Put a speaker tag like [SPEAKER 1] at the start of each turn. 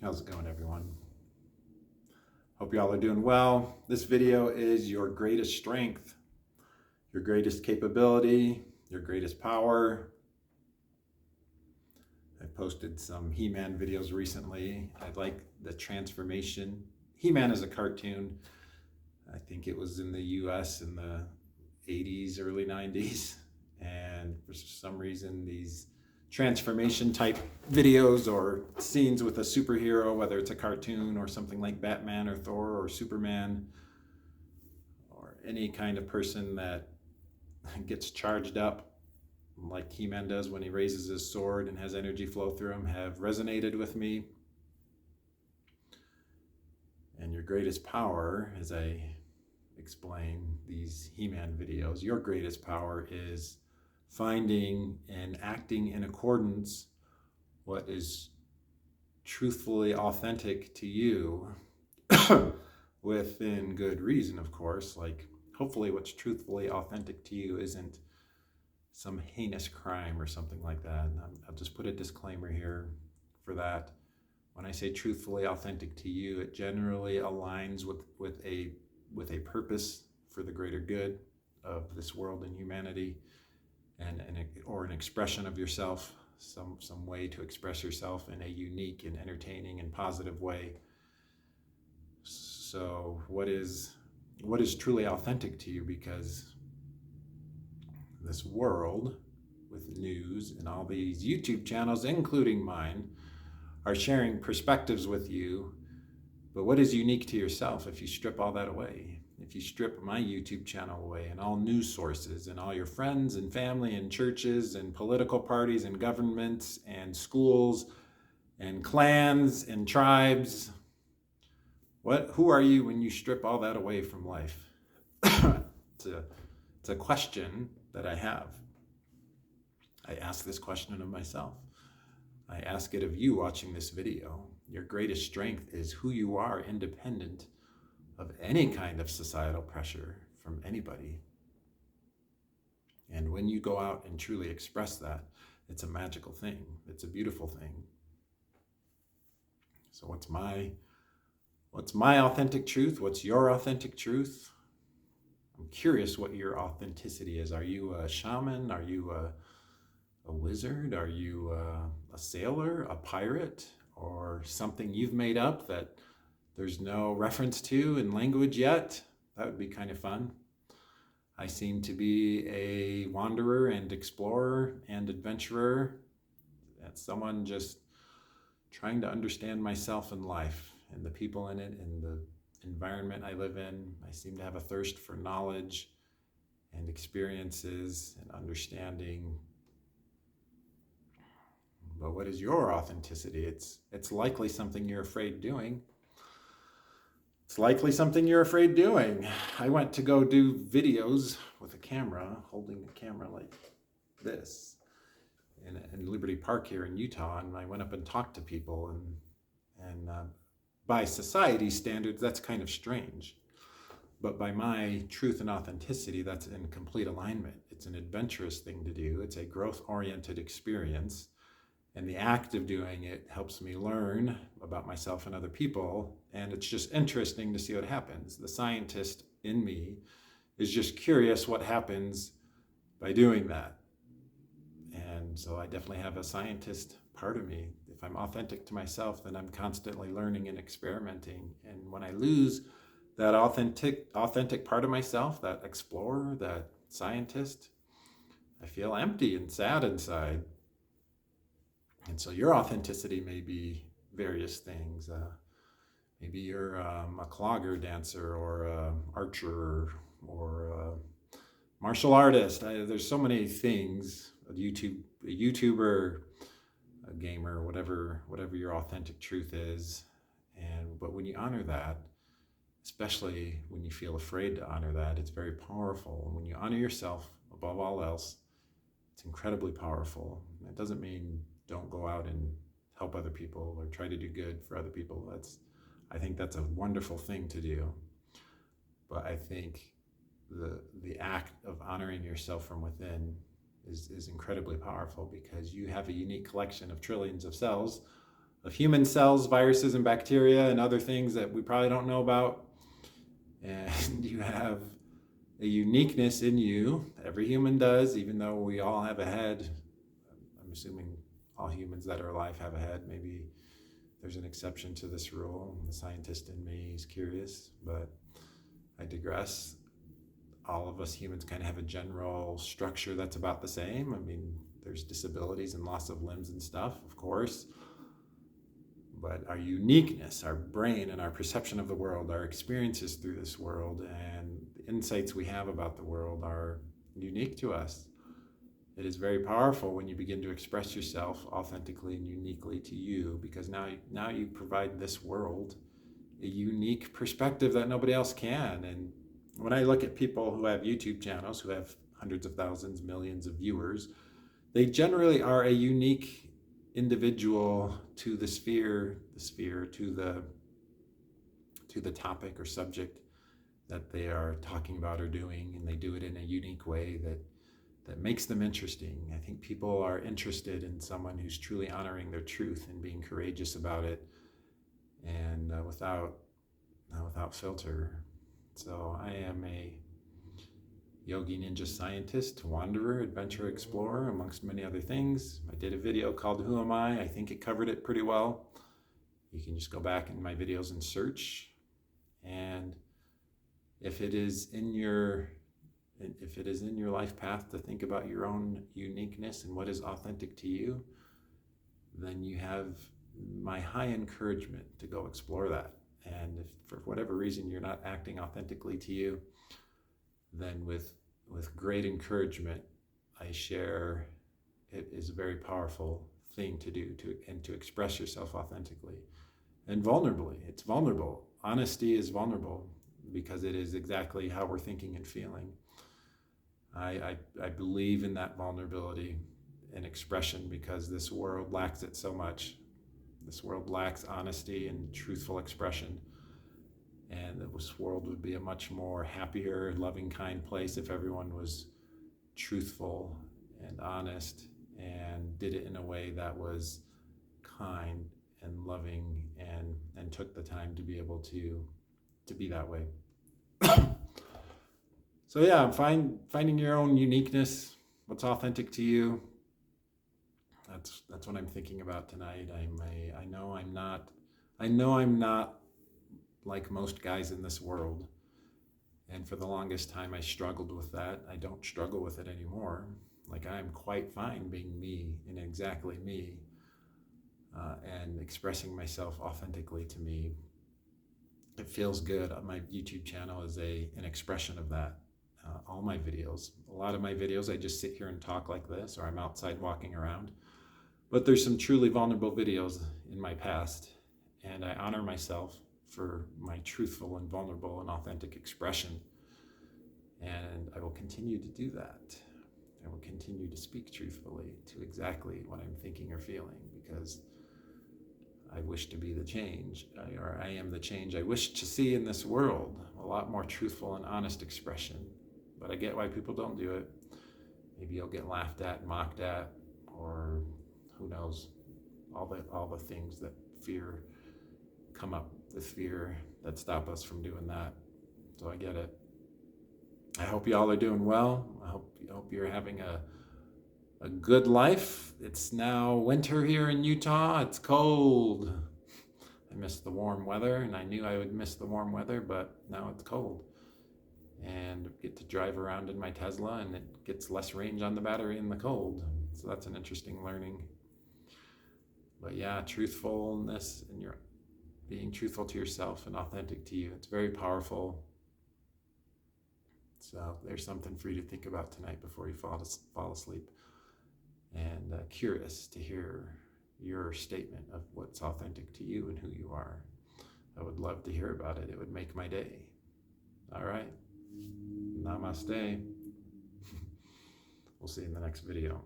[SPEAKER 1] How's it going, everyone? Hope y'all are doing well. This video is your greatest strength, your greatest capability, your greatest power. I posted some He-Man videos recently. I like the transformation. He-Man is a cartoon. I think it was in the US in the 80s, early 90s. And for some reason, these transformation type videos or scenes with a superhero, whether it's a cartoon or something like Batman or Thor or Superman or any kind of person that gets charged up like He-Man does when he raises his sword and has energy flow through him, have resonated with me. And your greatest power, as I explain these He-Man videos, your greatest power is finding and acting in accordance what is truthfully authentic to you within good reason, of course. Like, hopefully what's truthfully authentic to you isn't some heinous crime or something like that. And I'll just put a disclaimer here for that. When I say truthfully authentic to you, it generally aligns with a purpose for the greater good of this world and humanity, or an expression of yourself, some way to express yourself in a unique and entertaining and positive way. So what is truly authentic to you? Because this world with news and all these YouTube channels, including mine, are sharing perspectives with you. But what is unique to yourself if you strip all that away? If you strip my YouTube channel away and all news sources and all your friends and family and churches and political parties and governments and schools and clans and tribes, who are you when you strip all that away from life? It's a question that I have. I ask this question of myself. I ask it of you watching this video. Your greatest strength is who you are, independent of any kind of societal pressure from anybody. And when you go out and truly express that, it's a magical thing. It's a beautiful thing. So what's my authentic truth? What's your authentic truth? I'm curious what your authenticity is. Are you a shaman? Are you a wizard? Are you a sailor, a pirate, or something you've made up that there's no reference to in language yet? That would be kind of fun. I seem to be a wanderer and explorer and adventurer. That's someone just trying to understand myself and life and the people in it and the environment I live in. I seem to have a thirst for knowledge and experiences and understanding. But what is your authenticity? It's likely something you're afraid doing. It's likely something you're afraid doing. I went to go do videos with a camera, holding a camera like this in Liberty Park here in Utah, and I went up and talked to people, and by society standards, that's kind of strange. But by my truth and authenticity, that's in complete alignment. It's an adventurous thing to do. It's a growth-oriented experience. And the act of doing it helps me learn about myself and other people. And it's just interesting to see what happens. The scientist in me is just curious what happens by doing that. And so I definitely have a scientist part of me. If I'm authentic to myself, then I'm constantly learning and experimenting. And when I lose that authentic part of myself, that explorer, that scientist, I feel empty and sad inside. And so your authenticity may be various things. Maybe you're a clogger dancer or an archer or a martial artist. There's so many things. A YouTuber, a gamer, whatever your authentic truth is. But when you honor that, especially when you feel afraid to honor that, it's very powerful. And when you honor yourself above all else, it's incredibly powerful. It doesn't mean don't go out and help other people or try to do good for other people. I think that's a wonderful thing to do. But I think the act of honoring yourself from within is incredibly powerful, because you have a unique collection of trillions of cells human cells, viruses and bacteria and other things that we probably don't know about. And you have a uniqueness in you. Every human does, even though we all have a head. I'm assuming all humans that are alive have a head. Maybe there's an exception to this rule. The scientist in me is curious, but I digress. All of us humans kind of have a general structure that's about the same. I mean, there's disabilities and loss of limbs and stuff, of course. But our uniqueness, our brain and our perception of the world, our experiences through this world, and the insights we have about the world are unique to us. It is very powerful when you begin to express yourself authentically and uniquely to you, because now you provide this world a unique perspective that nobody else can. And when I look at people who have YouTube channels, who have hundreds of thousands, millions of viewers, they generally are a unique individual to the sphere, to the topic or subject that they are talking about or doing, and they do it in a unique way that makes them interesting. I think people are interested in someone who's truly honoring their truth and being courageous about it, and without filter. So I am a yogi ninja scientist, wanderer, adventurer, explorer, amongst many other things. I did a video called Who Am I? I think it covered it pretty well. You can just go back in my videos and search. And if it is in your life path to think about your own uniqueness and what is authentic to you, then you have my high encouragement to go explore that. And if for whatever reason you're not acting authentically to you, then with great encouragement, I share it is a very powerful thing to do, to express yourself authentically and vulnerably. It's vulnerable. Honesty is vulnerable because it is exactly how we're thinking and feeling. I believe in that vulnerability and expression because this world lacks it so much. This world lacks honesty and truthful expression. And this world would be a much more happier, loving, kind place if everyone was truthful and honest and did it in a way that was kind and loving and took the time to be able to be that way. So yeah, finding your own uniqueness, what's authentic to you. That's what I'm thinking about tonight. I know I'm not like most guys in this world. And for the longest time, I struggled with that. I don't struggle with it anymore. Like, I'm quite fine being me and exactly me, and expressing myself authentically to me. It feels good. My YouTube channel is an expression of that. All my videos, a lot of my videos, I just sit here and talk like this, or I'm outside walking around. But there's some truly vulnerable videos in my past, and I honor myself for my truthful and vulnerable and authentic expression. And I will continue to do that. I will continue to speak truthfully to exactly what I'm thinking or feeling, because I wish to be the change, or I am the change I wish to see in this world. A lot more truthful and honest expression. But I get why people don't do it. Maybe you'll get laughed at, mocked at, or who knows, all the things that come up with fear that stop us from doing that. So I get it. I hope you all are doing well. I hope you're having a good life. It's now winter here in Utah. It's cold. I miss the warm weather, and I knew I would miss the warm weather, but now it's cold. And I get to drive around in my Tesla, and it gets less range on the battery in the cold. So that's an interesting learning. But yeah, truthfulness, and you're being truthful to yourself and authentic to you. It's very powerful. So there's something for you to think about tonight before you fall asleep. And curious to hear your statement of what's authentic to you and who you are. I would love to hear about it. It would make my day. All right. Namaste. We'll see you in the next video.